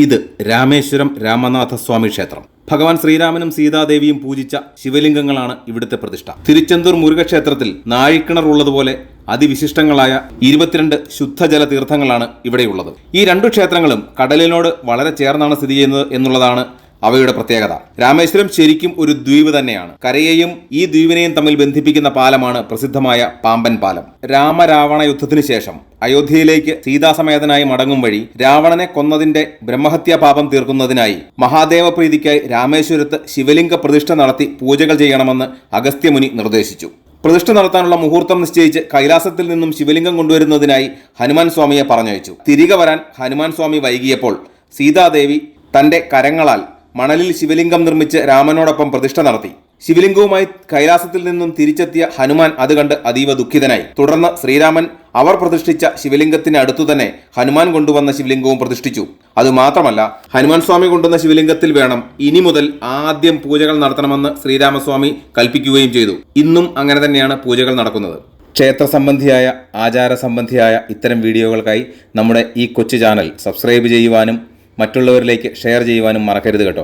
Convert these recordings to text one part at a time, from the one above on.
ഇത് രാമേശ്വരം രാമനാഥസ്വാമി ക്ഷേത്രം. ഭഗവാൻ ശ്രീരാമനും സീതാദേവിയും പൂജിച്ച ശിവലിംഗങ്ങളാണ് ഇവിടുത്തെ പ്രതിഷ്ഠ. തിരുച്ചെന്തൂർ മുരുകക്ഷേത്രത്തിൽ നാഴിക്കിണർ ഉള്ളതുപോലെ അതിവിശിഷ്ടങ്ങളായ 22 ശുദ്ധജല തീർത്ഥങ്ങളാണ് ഇവിടെയുള്ളത്. ഈ രണ്ടു ക്ഷേത്രങ്ങളും കടലിനോട് വളരെ ചേർന്നാണ് സ്ഥിതി ചെയ്യുന്നത് എന്നുള്ളതാണ് അവയുടെ പ്രത്യേകത. രാമേശ്വരം ശരിക്കും ഒരു ദ്വീപ് തന്നെയാണ്. കരയെയും ഈ ദ്വീപിനെയും തമ്മിൽ ബന്ധിപ്പിക്കുന്ന പാലമാണ് പ്രസിദ്ധമായ പാമ്പൻ പാലം. രാമരാവണ യുദ്ധത്തിനു ശേഷം അയോധ്യയിലേക്ക് സീതാസമേതനായി മടങ്ങും വഴി രാവണനെ കൊന്നതിന്റെ ബ്രഹ്മഹത്യാ പാപം തീർക്കുന്നതിനായി മഹാദേവ പ്രീതിക്കായി രാമേശ്വരത്ത് ശിവലിംഗ പ്രതിഷ്ഠ നടത്തി പൂജകൾ ചെയ്യണമെന്ന് അഗസ്ത്യമുനി നിർദ്ദേശിച്ചു. പ്രതിഷ്ഠ നടത്താനുള്ള മുഹൂർത്തം നിശ്ചയിച്ച് കൈലാസത്തിൽ നിന്നും ശിവലിംഗം കൊണ്ടുവരുന്നതിനായി ഹനുമാൻ സ്വാമിയെ പറഞ്ഞയച്ചു. തിരികെ വരാൻ ഹനുമാൻ സ്വാമി വൈകിയപ്പോൾ സീതാദേവി തന്റെ കരങ്ങളാൽ മണലിൽ ശിവലിംഗം നിർമ്മിച്ച് രാമനോടൊപ്പം പ്രതിഷ്ഠ നടത്തി. ശിവലിംഗവുമായി കൈലാസത്തിൽ നിന്നും തിരിച്ചെത്തിയ ഹനുമാൻ അത് കണ്ട് അതീവ ദുഃഖിതനായി. തുടർന്ന് ശ്രീരാമൻ അവർ പ്രതിഷ്ഠിച്ച ശിവലിംഗത്തിന് അടുത്തു തന്നെ ഹനുമാൻ കൊണ്ടുവന്ന ശിവലിംഗവും പ്രതിഷ്ഠിച്ചു. അതുമാത്രമല്ല, ഹനുമാൻ സ്വാമി കൊണ്ടുവന്ന ശിവലിംഗത്തിൽ വേണം ഇനി മുതൽ ആദ്യം പൂജകൾ നടത്തണമെന്ന് ശ്രീരാമസ്വാമി കൽപ്പിക്കുകയും ചെയ്തു. ഇന്നും അങ്ങനെ തന്നെയാണ് പൂജകൾ നടക്കുന്നത്. ക്ഷേത്ര സംബന്ധിയായ ആചാര സംബന്ധിയായ ഇത്തരം വീഡിയോകൾക്കായി നമ്മുടെ ഈ കൊച്ചു ചാനൽ സബ്സ്ക്രൈബ് ചെയ്യുവാനും മറ്റുള്ളവരിലേക്ക് ഷെയർ ചെയ്യുവാനും മറക്കരുത് കേട്ടോ.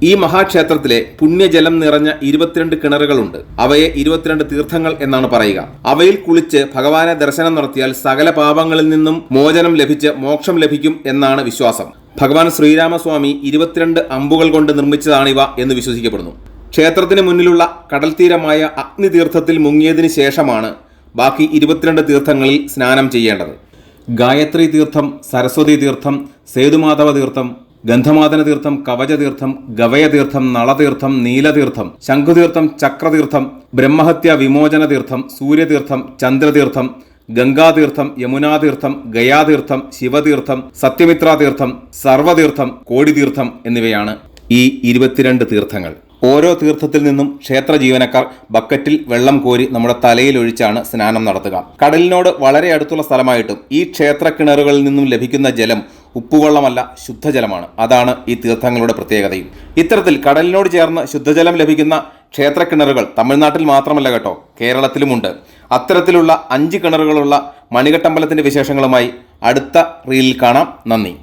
ഈ മഹാക്ഷേത്രത്തിലെ പുണ്യജലം നിറഞ്ഞ 22 കിണറുകളുണ്ട്. അവയെ 22 തീർത്ഥങ്ങൾ എന്നാണ് പറയുക. അവയിൽ കുളിച്ച് ഭഗവാനെ ദർശനം നടത്തിയാൽ സകല പാപങ്ങളിൽ നിന്നും മോചനം ലഭിച്ച് മോക്ഷം ലഭിക്കും എന്നാണ് വിശ്വാസം. ഭഗവാൻ ശ്രീരാമസ്വാമി 22 അമ്പുകൾ കൊണ്ട് നിർമ്മിച്ചതാണിവ എന്ന് വിശ്വസിക്കപ്പെടുന്നു. ക്ഷേത്രത്തിന് മുന്നിലുള്ള കടൽ തീരമായ അഗ്നിതീർത്ഥത്തിൽ മുങ്ങിയതിനു ശേഷമാണ് ബാക്കി 22 തീർത്ഥങ്ങളിൽ സ്നാനം ചെയ്യേണ്ടത്. ഗായത്രി തീർത്ഥം, സരസ്വതി തീർത്ഥം, സേതുമാധവ തീർത്ഥം, ഗന്ധമാദന തീർത്ഥം, കവചതീർത്ഥം, ഗവയതീർത്ഥം, നളതീർത്ഥം, നീലതീർത്ഥം, ശംഖുതീർത്ഥം, ചക്രതീർത്ഥം, ബ്രഹ്മഹത്യ വിമോചന തീർത്ഥം, സൂര്യതീർത്ഥം, ചന്ദ്രതീർത്ഥം, ഗംഗാതീർത്ഥം, യമുനാതീർത്ഥം, ഗയാതീർത്ഥം, ശിവതീർത്ഥം, സത്യമിത്രാതീർത്ഥം, സർവതീർത്ഥം, കോടിതീർത്ഥം എന്നിവയാണ് ഈ 22 തീർത്ഥങ്ങൾ. ഓരോ തീർത്ഥത്തിൽ നിന്നും ക്ഷേത്ര ജീവനക്കാർ ബക്കറ്റിൽ വെള്ളം കോരി നമ്മുടെ തലയിൽ ഒഴിച്ചാണ് സ്നാനം നടത്തുക. കടലിനോട് വളരെ അടുത്തുള്ള സ്ഥലമായിട്ടും ഈ ക്ഷേത്ര കിണറുകളിൽ നിന്നും ലഭിക്കുന്ന ജലം ഉപ്പുവെള്ളമല്ല, ശുദ്ധജലമാണ്. അതാണ് ഈ തീർത്ഥങ്ങളുടെ പ്രത്യേകതയും. ഇത്തരത്തിൽ കടലിനോട് ചേർന്ന് ശുദ്ധജലം ലഭിക്കുന്ന ക്ഷേത്ര കിണറുകൾ തമിഴ്നാട്ടിൽ മാത്രമല്ല കേട്ടോ, കേരളത്തിലുമുണ്ട്. അത്തരത്തിലുള്ള 5 കിണറുകളുള്ള മണികട്ടമ്പലത്തിന്റെ വിശേഷങ്ങളുമായി അടുത്ത റീലിൽ കാണാം. നന്ദി.